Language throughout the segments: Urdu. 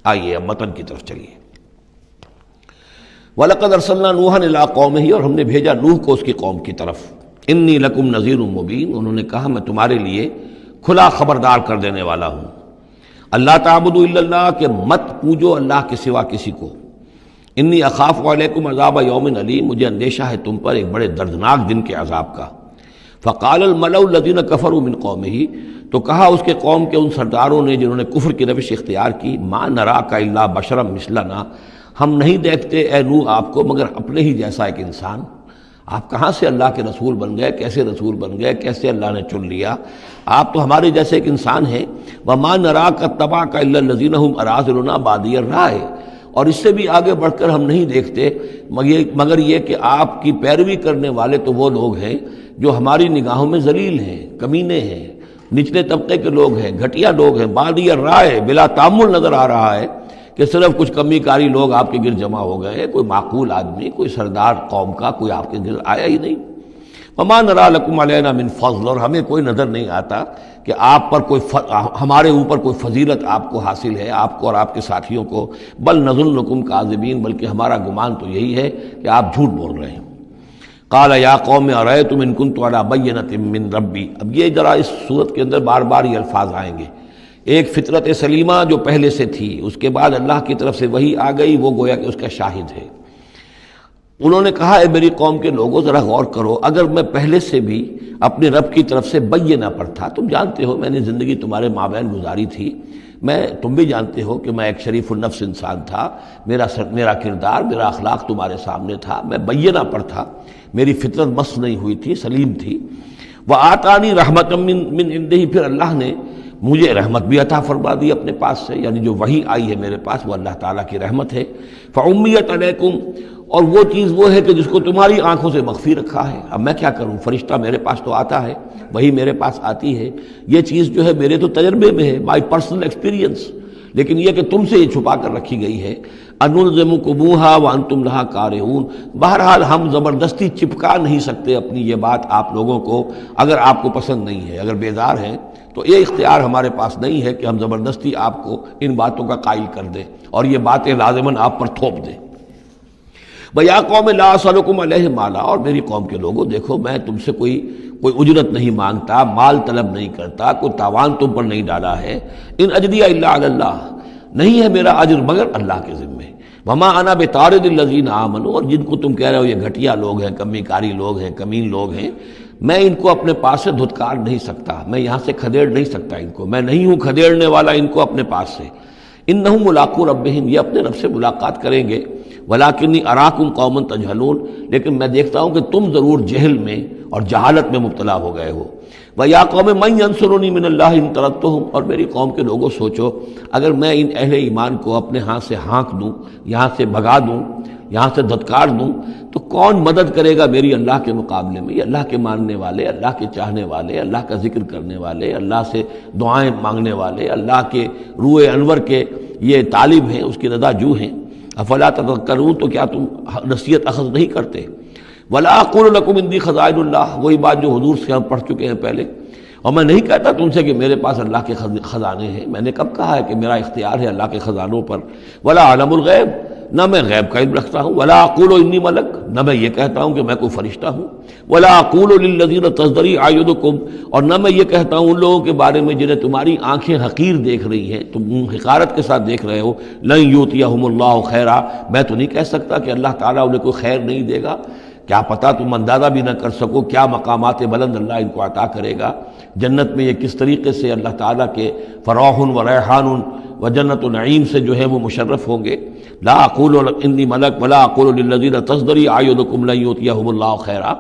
آئیے اب متن کی طرف چلیے۔ وَلَقَدْ أَرْسَلْنَا نُوحًا إِلَىٰ قَوْمِهِ، اور ہم نے بھیجا نوح کو اس کی قوم کی طرف۔ إِنِّي لَكُمْ نَذِيرٌ مُّبِينٌ، انہوں نے کہا میں تمہارے لیے کھلا خبردار کر دینے والا ہوں۔ اللہ تعبدوا الا اللہ، کہ مت پوجو اللہ کے سوا کسی کو۔ انی اخاف علیکم عذاب یوم علیم، مجھے اندیشہ ہے تم پر ایک بڑے دردناک دن کے عذاب کا۔ فقال الملأ الذین کفروا من قومہ، تو کہا اس کے قوم کے ان سرداروں نے جنہوں نے کفر کی روش اختیار کی، ما نراک الا بشرا مثلنا، ہم نہیں دیکھتے اے نوح آپ کو مگر اپنے ہی جیسا ایک انسان۔ آپ کہاں سے اللہ کے رسول بن گئے، کیسے رسول بن گئے، کیسے اللہ نے چن لیا؟ آپ تو ہمارے جیسے ایک انسان ہیں۔ وما نراک اتبعک الا الذین هم اراذلنا بادی الرائے، اور اس سے بھی آگے بڑھ کر ہم نہیں دیکھتے مگر یہ کہ آپ کی پیروی کرنے والے تو وہ لوگ ہیں جو ہماری نگاہوں میں ذلیل ہیں، کمینے ہیں، نچلے طبقے کے لوگ ہیں، گھٹیا لوگ ہیں۔ بادی الرائے، بلا تعمل نظر آ رہا ہے کہ صرف کچھ کمی کاری لوگ آپ کے گرد جمع ہو گئے، کوئی معقول آدمی، کوئی سردار قوم کا کوئی آپ کے گرد آیا ہی نہیں۔ وما نرا لکم علینا من فضل، اور ہمیں کوئی نظر نہیں آتا کہ آپ پر کوئی ہمارے اوپر کوئی فضیلت آپ کو حاصل ہے، آپ کو اور آپ کے ساتھیوں کو۔ بل نظنکم کاذبین، بلکہ ہمارا گمان تو یہی ہے کہ آپ جھوٹ بول رہے ہیں۔ قال یا قوم ارأیتم ان کنت علی بینۃ من ربی، اب یہ ذرا اس صورت کے اندر بار بار یہ الفاظ آئیں گے۔ ایک فطرت سلیمہ جو پہلے سے تھی، اس کے بعد اللہ کی طرف سے وحی آ گئی، وہ گویا کہ اس کا شاہد ہے۔ انہوں نے کہا اے میری قوم کے لوگوں ذرا غور کرو، اگر میں پہلے سے بھی اپنے رب کی طرف سے بینہ پر تھا، تم جانتے ہو میں نے زندگی تمہارے مابین گزاری تھی، تم بھی جانتے ہو کہ میں ایک شریف النفس انسان تھا، میرا کردار، میرا اخلاق تمہارے سامنے تھا، میں بینہ پر تھا، میری فطرت مس نہیں ہوئی تھی، سلیم تھی۔ وآتانی رحمۃ من عنده، پھر اللہ نے مجھے رحمت بھی عطا فرما دی اپنے پاس سے، یعنی جو وحی آئی ہے میرے پاس وہ اللہ تعالیٰ کی رحمت ہے۔ فعمیت علیکم، اور وہ چیز وہ ہے کہ جس کو تمہاری آنکھوں سے مخفی رکھا ہے، اب میں کیا کروں، فرشتہ میرے پاس تو آتا ہے، وہی میرے پاس آتی ہے، یہ چیز جو ہے میرے تو تجربے میں ہے، مائی پرسنل ایکسپیرینس، لیکن یہ کہ تم سے یہ چھپا کر رکھی گئی ہے۔ انلزمکموہا وانتم لہا کارہون، بہرحال ہم زبردستی چپکا نہیں سکتے اپنی یہ بات آپ لوگوں کو، اگر آپ کو پسند نہیں ہے، اگر بیزار ہیں تو یہ اختیار ہمارے پاس نہیں ہے کہ ہم زبردستی آپ کو ان باتوں کا قائل کر دیں اور یہ باتیں لازماً آپ پر تھوپ دیں۔ وَيَا قَوْمِ لَا أَسْأَلُكُمْ عَلَيْهِ مَالًا، اور میری قوم کے لوگوں دیکھو میں تم سے کوئی اجرت نہیں مانگتا، مال طلب نہیں کرتا، کوئی تاوان تم پر نہیں ڈالا ہے۔ ان اجریہ الا علی اللہ، نہیں ہے میرا اجر مگر اللہ کے ذمے۔ وما انا بطارد الذین آمنوا، اور جن کو تم کہہ رہے ہو یہ گھٹیا لوگ ہیں، کمی کاری لوگ ہیں، کمین لوگ ہیں، میں ان کو اپنے پاس سے دھتکار نہیں سکتا، میں یہاں سے کھدیڑ نہیں سکتا ان کو، میں نہیں ہوں کھدیڑنے والا ان کو اپنے پاس سے۔ انہم ملاقو ربہم، یہ اپنے رب سے ملاقات کریں گے۔ ولیکنی اراکم قوما تجہلون، لیکن میں دیکھتا ہوں کہ تم ضرور جہل میں اور جہالت میں مبتلا ہو گئے ہو۔ وَيَا قَوْمِ مَن يَنصُرُنِي مِنَ اللَّهِ إِن طَرَدتُّهُمْ، اور میری قوم کے لوگوں سوچو اگر میں ان اہل ایمان کو اپنے ہاتھ سے ہانک دوں، یہاں سے بھگا دوں، یہاں سے دھتکار دوں، تو کون مدد کرے گا میری اللہ کے مقابلے میں؟ یہ اللہ کے ماننے والے، اللہ کے چاہنے والے، اللہ کا ذکر کرنے والے، اللہ سے دعائیں مانگنے والے، اللہ کے روح انور کے یہ طالب ہیں، اس کی رضا جو ہیں۔ افلا تذکرون، تو کیا تم نصیحت اخذ نہیں کرتے؟ ولا اقول لکم عندی خزائن اللہ، وہی بات جو حضور سے ہم پڑھ چکے ہیں پہلے، اور میں نہیں کہتا تم سے کہ میرے پاس اللہ کے خزانے ہیں، میں نے کب کہا ہے کہ میرا اختیار ہے اللہ کے خزانوں پر؟ ولا عالم الغیب، نہ میں غیب کا علم رکھتا ہوں۔ ولا اقول انی ملک، نہ میں یہ کہتا ہوں کہ میں کوئی فرشتہ ہوں۔ ولا اقول للذین تزدری اعینکم، اور نہ میں یہ کہتا ہوں ان لوگوں کے بارے میں جنہیں تمہاری آنکھیں حقیر دیکھ رہی ہیں، تم حقارت کے ساتھ دیکھ رہے ہو، لن یؤتیہم اللہ خیرا، میں تو نہیں کہہ سکتا کہ اللہ تعالیٰ انہیں کوئی خیر نہیں دے گا۔ کیا پتہ تم اندازہ بھی نہ کر سکو کیا مقامات بلند اللہ ان کو عطا کرے گا جنت میں، یہ کس طریقے سے اللہ تعالیٰ کے فراح و ریحان و جنت و نعیم سے جو ہے وہ مشرف ہوں گے۔ لا اقول انی ملک ولا اقول للذین تزدری اعینکم لن یؤتیہم اللہ خیرا،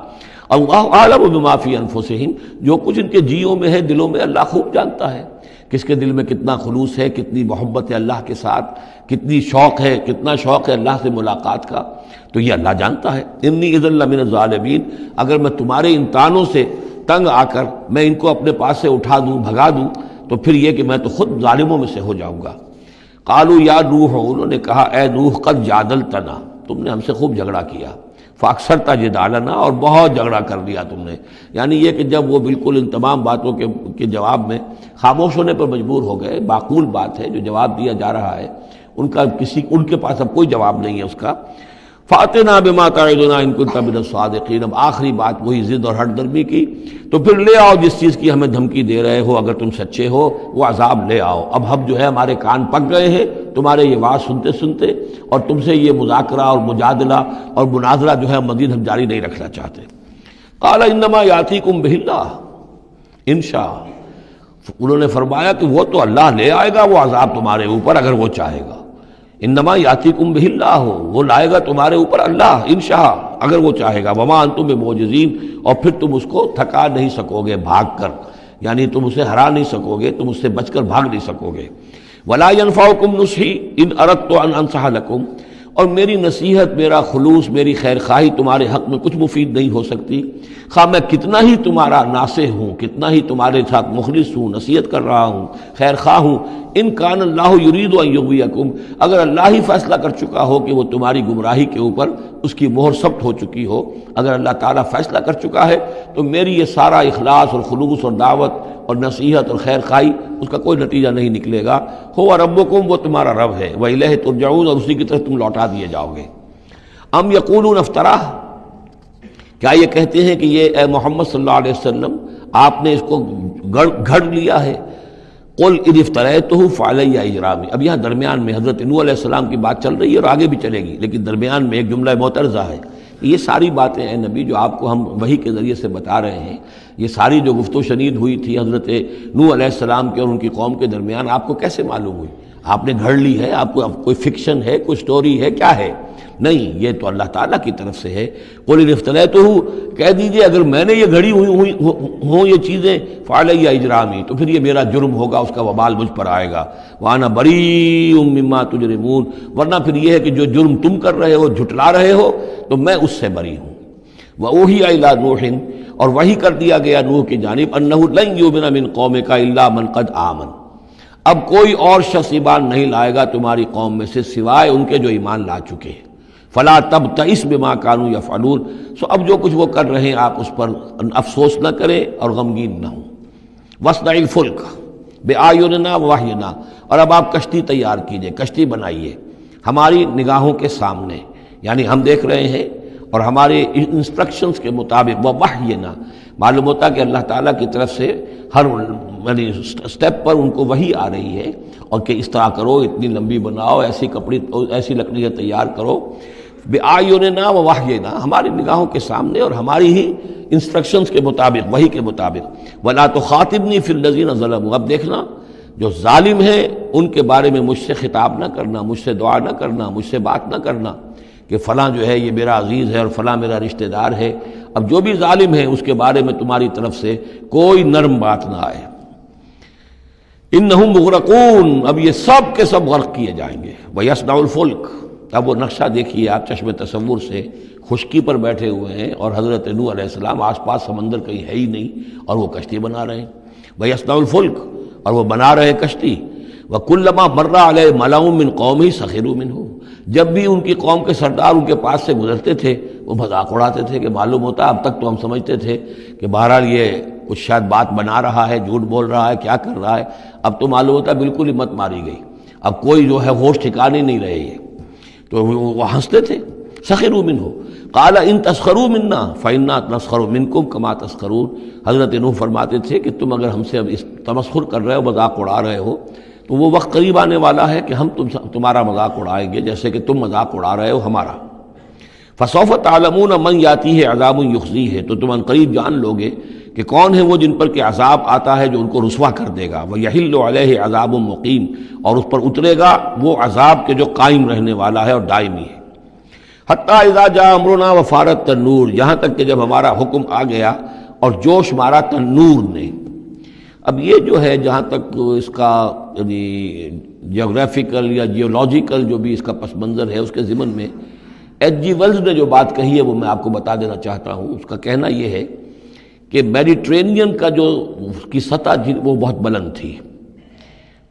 اللہ اعلم بما فی انفسہم، جو کچھ ان کے جیوں میں ہے، دلوں میں، اللہ خوب جانتا ہے کس کے دل میں کتنا خلوص ہے، کتنی محبت ہے اللہ کے ساتھ، کتنی شوق ہے، کتنا شوق ہے اللہ سے ملاقات کا، تو یہ اللہ جانتا ہے۔ انی اذا لمن الظالمین، اگر میں تمہارے ان تانوں سے تنگ آ کر میں ان کو اپنے پاس سے اٹھا دوں، بھگا دوں، تو پھر یہ کہ میں تو خود ظالموں میں سے ہو جاؤں گا۔ قالوا یا نوح، انہوں نے کہا اے نوح قد جادلتنا، تم نے ہم سے خوب جھگڑا کیا، فاکثرت جدالنا، اور بہت جھگڑا کر لیا تم نے، یعنی یہ کہ جب وہ بالکل ان تمام باتوں کے جواب میں خاموش ہونے پر مجبور ہو گئے، معقول بات ہے جو جواب دیا جا رہا ہے ان کے پاس اب کوئی جواب نہیں ہے اس کا۔ فَأْتِنَا بِمَا تَعِدُنَا إِن كُنتَ مِنَ الصَّادِقِينَ، اب آخری بات وہی ضد اور ہٹ درمی کی، تو پھر لے آؤ جس چیز کی ہمیں دھمکی دے رہے ہو، اگر تم سچے ہو وہ عذاب لے آؤ۔ اب ہم جو ہے ہمارے کان پک گئے ہیں تمہارے یہ بات سنتے سنتے، اور تم سے یہ مذاکرہ اور مجادلہ اور مناظرہ جو ہے مزید ہم جاری نہیں رکھنا چاہتے۔ قال انما یاتیکم بہ اللہ ان شاء، انہوں نے فرمایا کہ وہ تو اللہ لے آئے گا وہ عذاب تمہارے اوپر اگر وہ چاہے گا۔ انما یاتیکم بہ اللہ، وہ لائے گا تمہارے اوپر اللہ انشاء اگر وہ چاہے گا۔ وما انتم بمعجزین، اور پھر تم اس کو تھکا نہیں سکو گے بھاگ کر، یعنی تم اسے ہرا نہیں سکو گے، تم اس سے بچ کر بھاگ نہیں سکو گے۔ ولا ينفعکم نصحی ان اردت ان انصح لکم، اور میری نصیحت، میرا خلوص، میری خیر خواہی تمہارے حق میں کچھ مفید نہیں ہو سکتی، خواہ میں کتنا ہی تمہارا ناصح ہوں، کتنا ہی تمہارے ساتھ مخلص ہوں، نصیحت کر رہا ہوں، خیر خواہ ہوں۔ ان کان اللہ یرید ان یغویکم، اگر اللہ ہی فیصلہ کر چکا ہو کہ وہ تمہاری گمراہی کے اوپر اس کی مہر ثبت ہو چکی ہو، اگر اللہ تعالیٰ فیصلہ کر چکا ہے تو میری یہ سارا اخلاص اور خلوص اور دعوت اور نصیحت اور خیر خواہی اس کا کوئی نتیجہ نہیں نکلے گا۔ هو ربکم، وہ تمہارا رب ہے، وإلیہ ترجعون، اور اسی کی طرف تم لوٹا دیے جاؤ گے۔ ام یقولون افتراہ، کیا یہ کہتے ہیں کہ یہ اے محمد صلی اللہ علیہ وسلم آپ نے اس کو گھڑ لیا ہے؟ قل اذ افتریتہ فعلی اجرامی، اب یہاں درمیان میں حضرت نوح علیہ السلام کی بات چل رہی ہے اور آگے بھی چلے گی، لیکن درمیان میں ایک جملہ معترضہ ہے۔ یہ ساری باتیں ہیں نبی جو آپ کو ہم وحی کے ذریعے سے بتا رہے ہیں، یہ ساری جو گفت و شنید ہوئی تھی حضرت نوح علیہ السلام کے اور ان کی قوم کے درمیان، آپ کو کیسے معلوم ہوئی؟ آپ نے گھڑ لی ہے؟ آپ کو کوئی فکشن ہے، کوئی سٹوری ہے، کیا ہے؟ نہیں، یہ تو اللہ تعالیٰ کی طرف سے ہے۔ قل ان افتریتہ، کہہ دیجئے اگر میں نے یہ گھڑی ہوں یہ چیزیں، فعلی اجرامی، تو پھر یہ میرا جرم ہوگا، اس کا وبال مجھ پر آئے گا۔ وانا بریء مما تجرمون، ورنہ پھر یہ ہے کہ جو جرم تم کر رہے ہو، جھٹلا رہے ہو، تو میں اس سے بری ہوں۔ وأوحی الی نوح، اور وحی کر دیا گیا نوح کی جانب، انہ لن یؤمن من قومک الا من قد آمن، اب کوئی اور شخص ایمان نہیں لائے گا تمہاری قوم میں سے سوائے ان کے جو ایمان لا چکے ہیں۔ فلا تبتئس بما كانوا يفعلون، سو اب جو کچھ وہ کر رہے ہیں آپ اس پر افسوس نہ کریں اور غمگین نہ ہوں۔ واصنع الفلک بأعیننا ووحینا، اور اب آپ کشتی تیار کیجئے، کشتی بنائیے ہماری نگاہوں کے سامنے، یعنی ہم دیکھ رہے ہیں اور ہمارے انسٹرکشنز کے مطابق، ووحینا معلوم ہوتا کہ اللہ تعالیٰ کی طرف سے ہر یعنی سٹیپ پر ان کو وحی آ رہی ہے، اور کہ اس طرح کرو، اتنی لمبی بناؤ، ایسی لکڑیاں تیار کرو، بِأَعْيُنِنَا وَوَحْيِنَا، ہماری نگاہوں کے سامنے اور ہماری ہی انسٹرکشنز کے مطابق، وحی کے مطابق۔ وَلَا تُخَاطِبْنِي فِي الَّذِينَ ظَلَمُوا، اب دیکھنا جو ظالم ہیں ان کے بارے میں مجھ سے خطاب نہ کرنا، مجھ سے دعا نہ کرنا، مجھ سے بات نہ کرنا کہ فلاں جو ہے یہ میرا عزیز ہے اور فلاں میرا رشتہ دار ہے۔ اب جو بھی ظالم ہے اس کے بارے میں تمہاری طرف سے کوئی نرم بات نہ آئے۔ انہم مغرقون، اب یہ سب کے سب غرق کیے جائیں گے۔ وَيَصْنَعُ الْفُلْكَ، اب وہ نقشہ دیکھیے آپ چشم تصور سے، خشکی پر بیٹھے ہوئے ہیں اور حضرت نوح علیہ السلام آس پاس سمندر کہیں ہے ہی نہیں اور وہ کشتی بنا رہے ہیں۔ وَيَصْنَعُ الْفُلْكَ، اور وہ بنا رہے کشتی۔ وَكُلَّمَا مَرَّ عَلَيْهِ مَلَأٌ مِّن قَوْمِهِ سَخِرُوا مِنْهُ، جب بھی ان کی قوم کے سردار ان کے پاس سے گزرتے تھے وہ مذاق اڑاتے تھے، کہ معلوم ہوتا اب تک تو ہم سمجھتے تھے کہ بہرحال یہ کچھ شاید بات بنا رہا ہے، جھوٹ بول رہا ہے، کیا کر رہا ہے، اب تو معلوم ہوتا بالکل ہی مت ماری گئی، اب کوئی جو ہے ہوش ٹھکانے نہیں رہے یہ، تو وہ ہنستے تھے۔ سخروا منہ قال ان تسخروا منا فإنا نسخر منکم کما تسخرون، حضرت نوح فرماتے تھے کہ تم اگر ہم سے اب اس تمسخر کر رہے ہو، مذاق اڑا رہے ہو، تو وہ وقت قریب آنے والا ہے کہ ہم تمہارا مذاق اڑائیں گے جیسے کہ تم مذاق اڑا رہے ہو ہمارا۔ فسوف تعلمون من یاتیہ عذاب یخزیہ، تو تم ان قریب جان لوگے کہ کون ہے وہ جن پر کہ عذاب آتا ہے جو ان کو رسوا کر دے گا۔ ویحل علیہ عذاب مقیم، اور اس پر اترے گا وہ عذاب کے جو قائم رہنے والا ہے اور دائمی ہے۔ حتی اذا جاء امرنا وفارت التنور، یہاں تک کہ جب ہمارا حکم آ گیا اور جوش مارا تنور نے۔ اب یہ جو ہے جہاں تک اس کا یعنی جیوگرافیکل یا جیولوجیکل جو بھی اس کا پس منظر ہے، اس کے ضمن میں ایچ جی ویلز نے جو بات کہی ہے وہ میں آپ کو بتا دینا چاہتا ہوں۔ اس کا کہنا یہ ہے کہ میڈیٹرینین کا جو اس کی سطح وہ بہت بلند تھی،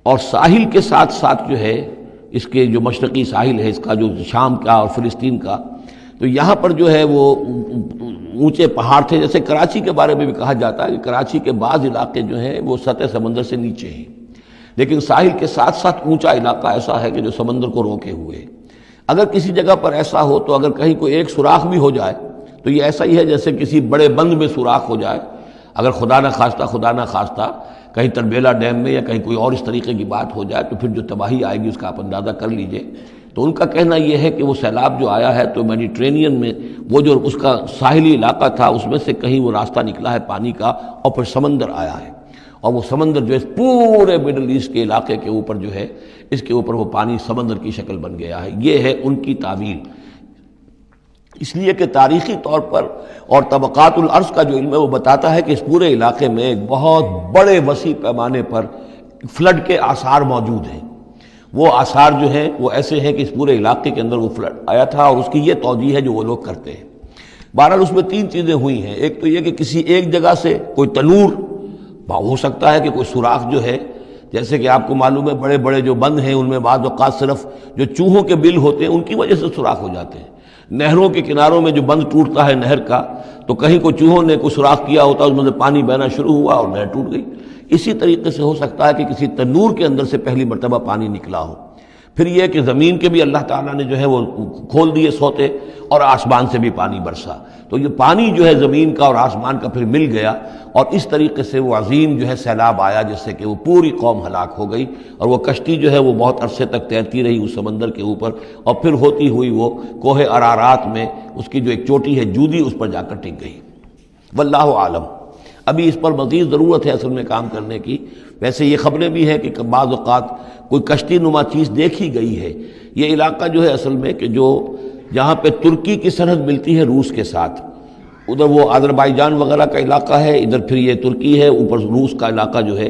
اور ساحل کے ساتھ ساتھ جو ہے اس کے جو مشرقی ساحل ہے اس کا، جو شام کا اور فلسطین کا، تو یہاں پر جو ہے وہ اونچے پہاڑ تھے۔ جیسے کراچی کے بارے میں بھی کہا جاتا ہے کہ کراچی کے بعض علاقے جو ہیں وہ سطح سمندر سے نیچے ہیں، لیکن ساحل کے ساتھ ساتھ اونچا علاقہ ایسا ہے کہ جو سمندر کو روکے ہوئے ہے۔ اگر کسی جگہ پر ایسا ہو تو اگر کہیں کوئی ایک سوراخ بھی ہو جائے تو یہ ایسا ہی ہے جیسے کسی بڑے بند میں سوراخ ہو جائے۔ اگر خدا نہ خواستہ کہیں تربیلا ڈیم میں یا کہیں کوئی اور اس طریقے کی بات ہو جائے تو پھر جو تباہی آئے گی اس کا آپ اندازہ کر لیجئے۔ تو ان کا کہنا یہ ہے کہ وہ سیلاب جو آیا ہے تو میڈیٹرینین میں وہ جو اس کا ساحلی علاقہ تھا اس میں سے کہیں وہ راستہ نکلا ہے پانی کا اور پھر سمندر آیا ہے، اور وہ سمندر جو ہے پورے مڈل ایسٹ کے علاقے کے اوپر جو ہے اس کے اوپر وہ پانی سمندر کی شکل بن گیا ہے۔ یہ ہے ان کی تعبیر، اس لیے کہ تاریخی طور پر اور طبقات الارض کا جو علم ہے وہ بتاتا ہے کہ اس پورے علاقے میں ایک بہت بڑے وسیع پیمانے پر فلڈ کے آثار موجود ہیں۔ وہ آثار جو ہیں وہ ایسے ہیں کہ اس پورے علاقے کے اندر وہ فلڈ آیا تھا، اور اس کی یہ توجیہ ہے جو وہ لوگ کرتے ہیں۔ بہرحال اس میں تین چیزیں ہوئی ہیں، ایک تو یہ کہ کسی ایک جگہ سے کوئی تنور ہو سکتا ہے کہ کوئی سوراخ جو ہے، جیسے کہ آپ کو معلوم ہے بڑے بڑے جو بند ہیں ان میں بعض اوقات صرف جو چوہوں کے بل ہوتے ہیں ان کی وجہ سے سوراخ ہو جاتے ہیں۔ نہروں کے کناروں میں جو بند ٹوٹتا ہے نہر کا، تو کہیں کوئی چوہوں نے کوئی سوراخ کیا ہوتا ہے، اس میں سے پانی بہنا شروع ہوا اور نہر ٹوٹ گئی۔ اسی طریقے سے ہو سکتا ہے کہ کسی تنور کے اندر سے پہلی مرتبہ پانی نکلا ہو۔ پھر یہ کہ زمین کے بھی اللہ تعالیٰ نے جو ہے وہ کھول دیے سوتے، اور آسمان سے بھی پانی برسا، تو یہ پانی جو ہے زمین کا اور آسمان کا پھر مل گیا، اور اس طریقے سے وہ عظیم جو ہے سیلاب آیا جس سے کہ وہ پوری قوم ہلاک ہو گئی، اور وہ کشتی جو ہے وہ بہت عرصے تک تیرتی رہی اس سمندر کے اوپر، اور پھر ہوتی ہوئی وہ کوہ ارارات میں اس کی جو ایک چوٹی ہے جودی، اس پر جا کر ٹک گئی۔ واللہ عالم، ابھی اس پر مزید ضرورت ہے اصل میں کام کرنے کی۔ ویسے یہ خبریں بھی ہیں کہ بعض اوقات کوئی کشتی نما چیز دیکھی گئی ہے۔ یہ علاقہ جو ہے اصل میں کہ جو جہاں پہ ترکی کی سرحد ملتی ہے روس کے ساتھ، ادھر وہ آذربائیجان وغیرہ کا علاقہ ہے، ادھر پھر یہ ترکی ہے، اوپر روس کا علاقہ جو ہے،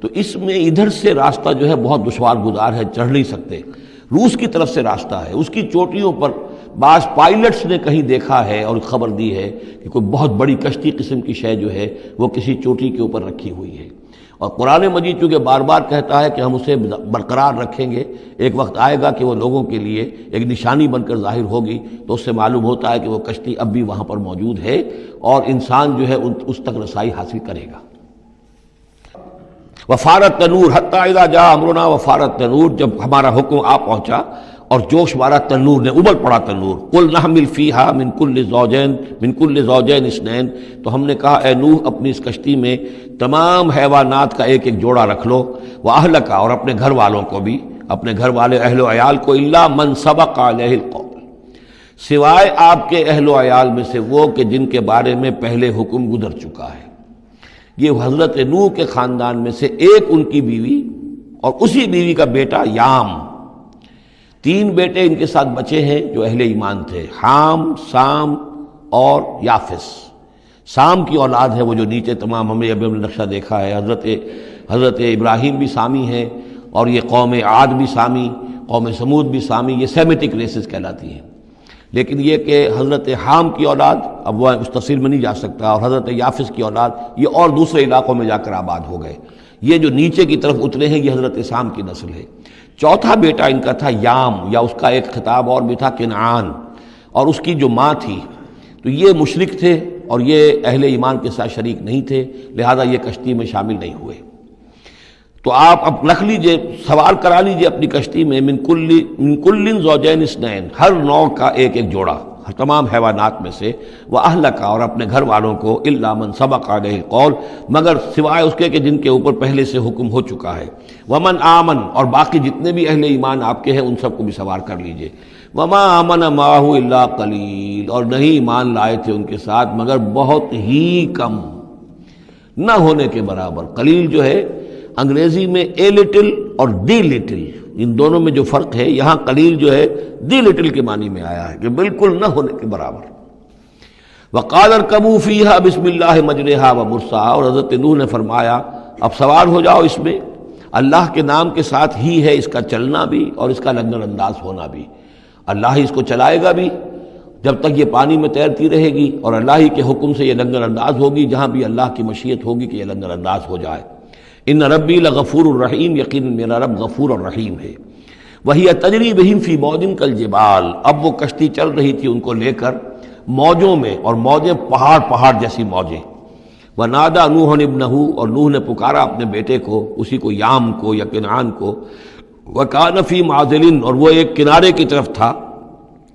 تو اس میں ادھر سے راستہ جو ہے بہت دشوار گزار ہے، چڑھ نہیں سکتے۔ روس کی طرف سے راستہ ہے، اس کی چوٹیوں پر بعض پائلٹس نے کہیں دیکھا ہے اور خبر دی ہے کہ کوئی بہت بڑی کشتی قسم کی شے جو ہے وہ کسی چوٹی کے اوپر رکھی ہوئی ہے، اور قرآن مجید چونکہ بار بار کہتا ہے کہ ہم اسے برقرار رکھیں گے، ایک وقت آئے گا کہ وہ لوگوں کے لیے ایک نشانی بن کر ظاہر ہوگی، تو اس سے معلوم ہوتا ہے کہ وہ کشتی اب بھی وہاں پر موجود ہے اور انسان جو ہے اس تک رسائی حاصل کرے گا۔ وفارت تنور حتی اذا جاء امرنا، وفارت تنور، جب ہمارا حکم آ پہنچا اور جوش مارا تنور نے، ابل پڑا تنور۔ قل نحمل فیہا من کل زوجین اثنین، تو ہم نے کہا اے نوح اپنی اس کشتی میں تمام حیوانات کا ایک ایک جوڑا رکھ لو، واہلک، اور اپنے گھر والوں کو بھی، اپنے گھر والے اہل و عیال کو، الا من سبق علیہ القول، سوائے آپ کے اہل و عیال میں سے وہ کہ جن کے بارے میں پہلے حکم گزر چکا ہے۔ یہ حضرت نوح کے خاندان میں سے ایک ان کی بیوی اور اسی بیوی کا بیٹا یام، تین بیٹے ان کے ساتھ بچے ہیں جو اہل ایمان تھے، حام، سام اور یافس۔ سام کی اولاد ہے وہ جو نیچے تمام ہم نے ابھی نقشہ دیکھا ہے، حضرت ابراہیم بھی سامی ہے، اور یہ قوم عاد بھی سامی، قوم سمود بھی سامی، یہ سیمیٹک ریسز کہلاتی ہیں۔ لیکن یہ کہ حضرت حام کی اولاد، اب وہ اس تفصیل میں نہیں جا سکتا، اور حضرت یافس کی اولاد یہ اور دوسرے علاقوں میں جا کر آباد ہو گئے۔ یہ جو نیچے کی طرف اترے ہیں یہ حضرت سام کی نسل ہے۔ چوتھا بیٹا ان کا تھا یام، یا اس کا ایک خطاب اور بھی تھا کنعان، اور اس کی جو ماں تھی تو یہ مشرک تھے اور یہ اہل ایمان کے ساتھ شریک نہیں تھے، لہذا یہ کشتی میں شامل نہیں ہوئے۔ تو آپ اب رکھ لیجئے، سوار کرا لیجئے اپنی کشتی میں من کل زوجین اثنین، ہر نوع کا ایک ایک جوڑا تمام حیوانات میں سے، وَأَهْلَكَ، اور اپنے گھر والوں کو، إِلَّا مَنْ سَبَقَ عَلَيْهِ الْقَوْلُ، مگر سوائے اس کے کہ جن کے اوپر پہلے سے حکم ہو چکا ہے، وَمَنْ آمَنَ، اور باقی جتنے بھی اہل ایمان آپ کے ہیں ان سب کو بھی سوار کر لیجئے، وَمَا آمَنَ مَعَهُ إِلَّا قَلِيلٌ، اور نہیں ایمان لائے تھے ان کے ساتھ مگر بہت ہی کم، نہ ہونے کے برابر۔ قلیل جو ہے انگریزی میں اے لٹل اور دی لٹل، ان دونوں میں جو فرق ہے، یہاں قلیل جو ہے دی لٹل کے معنی میں آیا ہے کہ بالکل نہ ہونے کے برابر۔ وقال ارکبوا فیہا بسم اللہ مجریہا ومرساہا، اور حضرت نوح نے فرمایا اب سوار ہو جاؤ اس میں، اللہ کے نام کے ساتھ ہی ہے اس کا چلنا بھی اور اس کا لنگر انداز ہونا بھی، اللہ ہی اس کو چلائے گا بھی جب تک یہ پانی میں تیرتی رہے گی، اور اللہ ہی کے حکم سے یہ لنگر انداز ہوگی جہاں بھی اللہ کی مشیت ہوگی کہ یہ لنگر انداز ہو جائے۔ ان ربی لغفور الرحیم، یقیناً میرا رب غفور الرحیم ہے۔ وہی تجری بہم فی موج کالجبال، اب وہ کشتی چل رہی تھی ان کو لے کر موجوں میں، اور موجیں پہاڑ جیسی موجیں، ونادى نوح ابنہ، اور نوح نے پکارا اپنے بیٹے کو، اسی کو یام کو یا کنعان کو، وکان فی معزل، اور وہ ایک کنارے کی طرف تھا،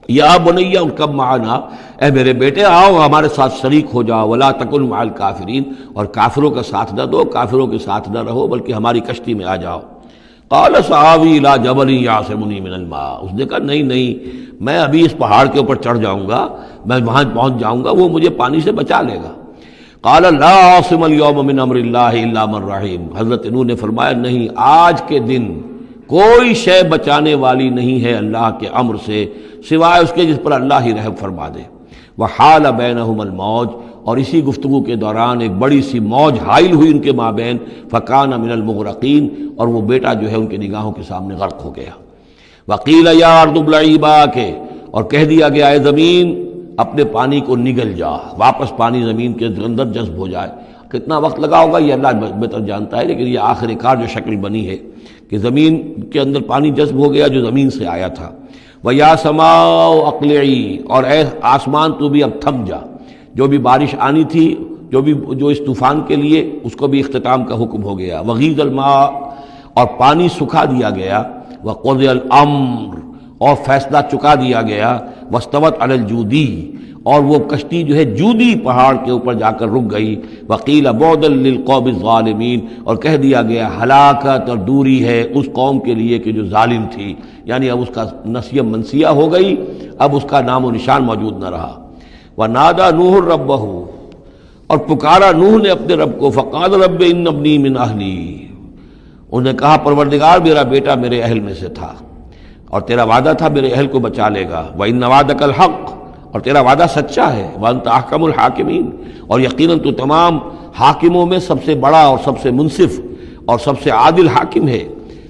یا بنی ارکب معنا، اے میرے بیٹے آؤ ہمارے ساتھ شریک ہو جاؤ، ولا تکن مع الکافرین، اور کافروں کا ساتھ نہ دو، کافروں کے ساتھ نہ رہو، بلکہ ہماری کشتی میں آ جاؤ۔ قال سآوی الی جبل یعصمنی من الماء، اس نے کہا نہیں میں ابھی اس پہاڑ کے اوپر چڑھ جاؤں گا، میں وہاں پہنچ جاؤں گا، وہ مجھے پانی سے بچا لے گا۔ قال لا عاصم اليوم من امر اللہ الا من رحم، حضرت نوح نے فرمایا نہیں، آج کے دن کوئی شے بچانے والی نہیں ہے اللہ کے امر سے سوائے اس کے جس پر اللہ ہی رحم فرما دے۔ وحال بینہم الموج، اور اسی گفتگو کے دوران ایک بڑی سی موج حائل ہوئی ان کے مابین، فکان من المغرقین، اور وہ بیٹا جو ہے ان کی نگاہوں کے سامنے غرق ہو گیا۔ وقیل یا ارض ابلعی ماءک، اور کہہ دیا گیا اے زمین اپنے پانی کو نگل جا، واپس پانی زمین کے اندر جذب ہو جائے۔ کتنا وقت لگا ہوگا یہ اللہ بہتر جانتا ہے، لیکن یہ آخر کار جو شکل بنی ہے کہ زمین کے اندر پانی جذب ہو گیا جو زمین سے آیا تھا۔ وَيَا سَمَاءُ أَقْلِعِي، اور اے آسمان تو بھی اب تھم جا، جو بھی بارش آنی تھی، جو اس طوفان کے لیے، اس کو بھی اختتام کا حکم ہو گیا۔ وَغِيضَ الْمَاءُ، اور پانی سکھا دیا گیا۔ وَقُضِيَ الْأَمْرُ، اور فیصلہ چکا دیا گیا۔ وَاسْتَوَتْ عَلَى الْجُودِيِّ، اور وہ کشتی جو ہے جودی پہاڑ کے اوپر جا کر رک گئی۔ وقیل بعدا للقوم الظالمین، اور کہہ دیا گیا ہلاکت اور دوری ہے اس قوم کے لیے کہ جو ظالم تھی، یعنی اب اس کا نسیہ منسیہ ہو گئی، اب اس کا نام و نشان موجود نہ رہا۔ ونادى نوح ربہ، اور پکارا نوح نے اپنے رب کو، فقال رب ان ابنی من اہلی، انہوں نے کہا پروردگار میرا بیٹا میرے اہل میں سے تھا، اور تیرا وعدہ تھا میرے اہل کو بچا لے گا۔ وَإِنَّ وَعْدَكَ الْحَقُّ، اور تیرا وعدہ سچا ہے۔ وَأَنْتَ أَحْكَمُ الْحَاكِمِينَ، اور یقیناً تو تمام حاکموں میں سب سے بڑا اور سب سے منصف اور سب سے عادل حاکم ہے۔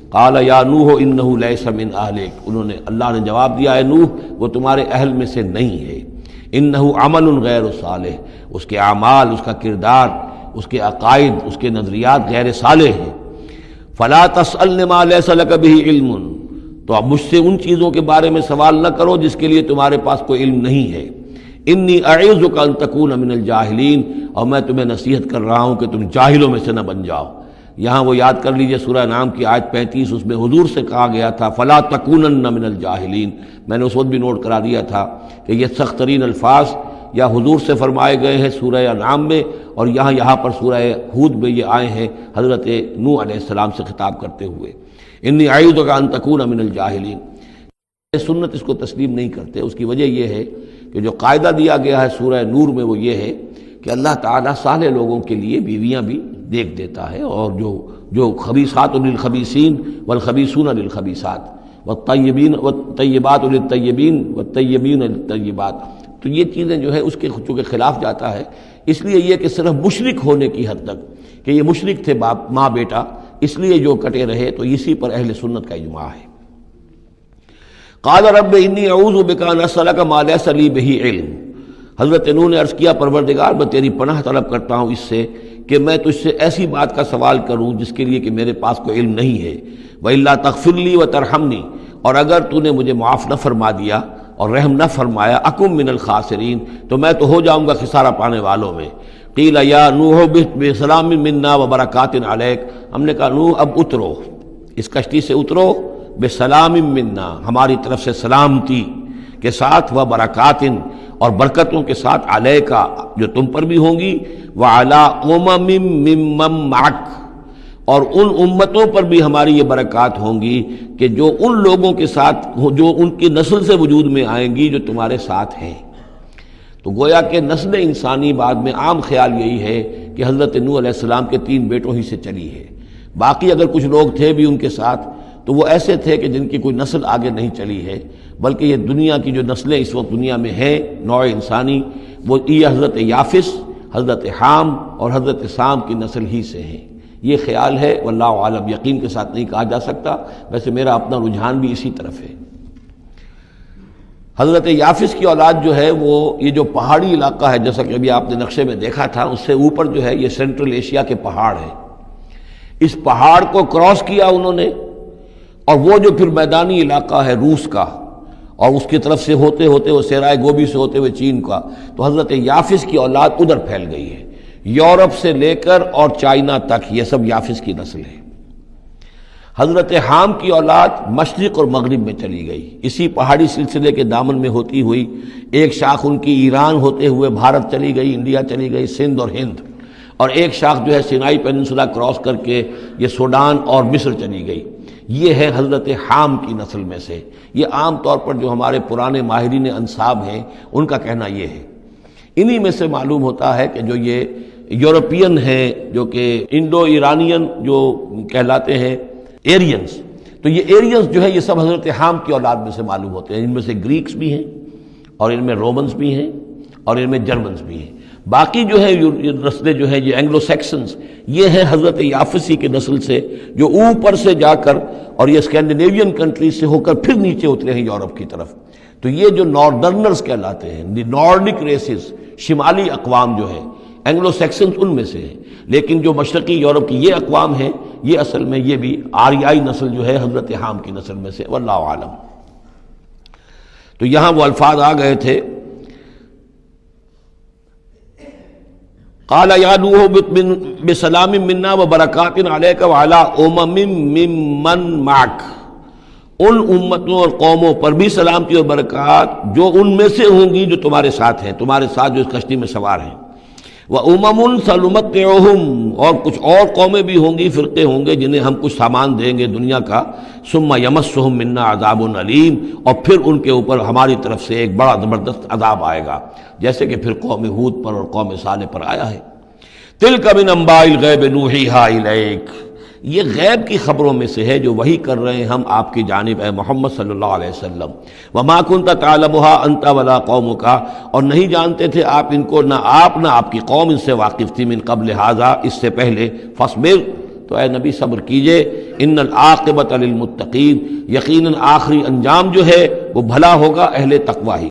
قال یا نوح انہ لیس من اہلک، انہوں نے اللہ نے جواب دیا اے نوح وہ تمہارے اہل میں سے نہیں ہے۔ انہ عمل غیر صالح، اس کے اعمال، اس کا کردار، اس کے عقائد، اس کے نظریات غیر صالح ہیں۔ فلا تسألن ما لیس لک بہ علم، تو اب مجھ سے ان چیزوں کے بارے میں سوال نہ کرو جس کے لیے تمہارے پاس کوئی علم نہیں ہے۔ انی اعوذک ان تکون من الجاہلین، اور میں تمہیں نصیحت کر رہا ہوں کہ تم جاہلوں میں سے نہ بن جاؤ۔ یہاں وہ یاد کر لیجئے سورہ انعام کی آیت 35، اس میں حضور سے کہا گیا تھا فلا تکونن من الجاہلین، میں نے اس وقت بھی نوٹ کرا دیا تھا کہ یہ سخت ترین الفاظ یا حضور سے فرمائے گئے ہیں سورہ انعام میں، اور یہاں پر سورہ ہود میں یہ آئے ہیں حضرت نوح علیہ السلام سے خطاب کرتے ہوئے۔ انی اعوذک ان تکون من الجاہلین، سنت اس کو تسلیم نہیں کرتے۔ اس کی وجہ یہ ہے کہ جو قاعدہ دیا گیا ہے سورہ نور میں وہ یہ ہے کہ اللہ تعالیٰ صالح لوگوں کے لیے بیویاں بھی دیکھ دیتا ہے، اور جو خبیثات للخبیثین والخبیثون للخبیثات والطیبات للطیبین والطیبین للطیبات، تو یہ چیزیں جو ہے اس کے چونکہ خلاف جاتا ہے، اس لیے یہ کہ صرف مشرک ہونے کی حد تک کہ یہ مشرک تھے باپ ماں بیٹا، اس لیے جو کٹے رہے، تو اسی پر اہل سنت کا اجماع ہے۔ قال رب انی اعوذ بک ان اسألک ما لیس لی بہ علم، حضرت نوح نے عرض کیا پروردگار میں تیری پناہ طلب کرتا ہوں اس سے کہ میں تجھ سے ایسی بات کا سوال کروں جس کے لیے کہ میرے پاس کوئی علم نہیں ہے۔ وَإِلَّا تَغْفِرْ لِي وَتَرْحَمْنِي، اور اگر تو نے مجھے معاف نہ فرما دیا اور رحم نہ فرمایا، اکم من الخاسرین، تو میں تو ہو جاؤں گا خسارہ پانے والوں میں۔ قیل یا نوح بسلام منا وبرکات علیک، ہم نے کہا نوح اب اترو، اس کشتی سے اترو، بسلام منا، ہماری طرف سے سلامتی کے ساتھ، و برکات، اور برکتوں کے ساتھ، علیکا، جو تم پر بھی ہوں گی، وعلی امم ممن معک، اور ان امتوں پر بھی ہماری یہ برکات ہوں گی کہ جو ان لوگوں کے ساتھ، جو ان کی نسل سے وجود میں آئیں گی جو تمہارے ساتھ ہیں۔ تو گویا کہ نسل انسانی بعد میں عام خیال یہی ہے کہ حضرت نوح علیہ السلام کے 3 بیٹوں ہی سے چلی ہے، باقی اگر کچھ لوگ تھے بھی ان کے ساتھ تو وہ ایسے تھے کہ جن کی کوئی نسل آگے نہیں چلی ہے، بلکہ یہ دنیا کی جو نسلیں اس وقت دنیا میں ہیں نوع انسانی، وہ یہ حضرت یافس، حضرت حام اور حضرت سام کی نسل ہی سے ہیں۔ یہ خیال ہے، واللہ عالم، یقین کے ساتھ نہیں کہا جا سکتا، ویسے میرا اپنا رجحان بھی اسی طرف ہے۔ حضرت یافس کی اولاد جو ہے وہ یہ جو پہاڑی علاقہ ہے، جیسا کہ ابھی آپ نے نقشے میں دیکھا تھا، اس سے اوپر جو ہے یہ سینٹرل ایشیا کے پہاڑ ہیں، اس پہاڑ کو کراس کیا انہوں نے، اور وہ جو پھر میدانی علاقہ ہے روس کا، اور اس کی طرف سے ہوتے ہوتے وہ سیرائے گوبی سے ہوتے ہوئے چین کا، تو حضرت یافس کی اولاد ادھر پھیل گئی ہے، یورپ سے لے کر اور چائنا تک یہ سب یافس کی نسل ہے۔ حضرت حام کی اولاد مشرق اور مغرب میں چلی گئی، اسی پہاڑی سلسلے کے دامن میں ہوتی ہوئی ایک شاخ ان کی ایران ہوتے ہوئے بھارت چلی گئی، انڈیا چلی گئی، سندھ اور ہند، اور ایک شاخ جو ہے سینائی پیننسولا کراس کر کے یہ سوڈان اور مصر چلی گئی۔ یہ ہے حضرت حام کی نسل میں سے۔ یہ عام طور پر جو ہمارے پرانے ماہرین انساب ہیں ان کا کہنا یہ ہے۔ انہی میں سے معلوم ہوتا ہے کہ جو یہ یورپین ہیں، جو کہ انڈو ایرانین جو کہلاتے ہیں ایرینز، تو یہ ایرینز جو ہے یہ سب حضرت حام کی اولاد میں سے معلوم ہوتے ہیں۔ ان میں سے گریکس بھی ہیں اور ان میں رومنز بھی ہیں اور ان میں جرمنز بھی ہیں۔ باقی جو ہے نسلیں جو ہیں یہ اینگلو سیکسنز، یہ ہیں حضرت یافسی کے نسل سے، جو اوپر سے جا کر اور یہ اسکینڈینیوین کنٹریز سے ہو کر پھر نیچے اترے ہیں یورپ کی طرف۔ تو یہ جو ناردرنرز کہلاتے ہیں، دی نارڈک ریسز، شمالی اقوام جو ہیں اینگلو سیکسنز ان میں سے ہیں، لیکن جو مشرقی یورپ کی یہ اقوام ہیں یہ اصل میں یہ بھی آریائی نسل جو ہے حضرت حام کی نسل میں سے، واللہ عالم۔ تو یہاں وہ الفاظ آ گئے تھے، قال یا نوح بسلام منا وبرکات علیک وعلی امم ممن معک، ان امتوں اور قوموں پر بھی سلامتی اور برکات جو ان میں سے ہوں گی جو تمہارے ساتھ ہیں، تمہارے ساتھ جو اس کشتی میں سوار ہیں۔ وَأُمَمٌ سَنُمَتِّعُهُمْ، اور کچھ اور قومیں بھی ہوں گی، فرقے ہوں گے جنہیں ہم کچھ سامان دیں گے دنیا کا، ثُمَّ يَمَسُّهُم مِّنَّا عَذَابٌ أَلِيمٌ، اور پھر ان کے اوپر ہماری طرف سے ایک بڑا زبردست عذاب آئے گا، جیسے کہ پھر قوم ہود پر اور قوم صالح پر آیا ہے۔ تِلْكَ مِنْ أَنْبَاءِ الْغَيْبِ نُوحِيهَا إِلَيْكَ، یہ غیب کی خبروں میں سے ہے جو وحی کر رہے ہیں ہم آپ کی جانب، اے محمد صلی اللہ علیہ وسلم۔ وَمَا كُنْتَ تَعْلَمُهَا أَنْتَ وَلَا قَوْمُكَ، اور نہیں جانتے تھے آپ ان کو، نہ آپ نہ آپ کی قوم ان سے واقف تھی، من قبل هذا، اس سے پہلے، فاصبر، تو اے نبی صبر کیجئے، ان العاقبۃ للمتقین، یقیناً آخری انجام جو ہے وہ بھلا ہوگا اہل تقوی ہی۔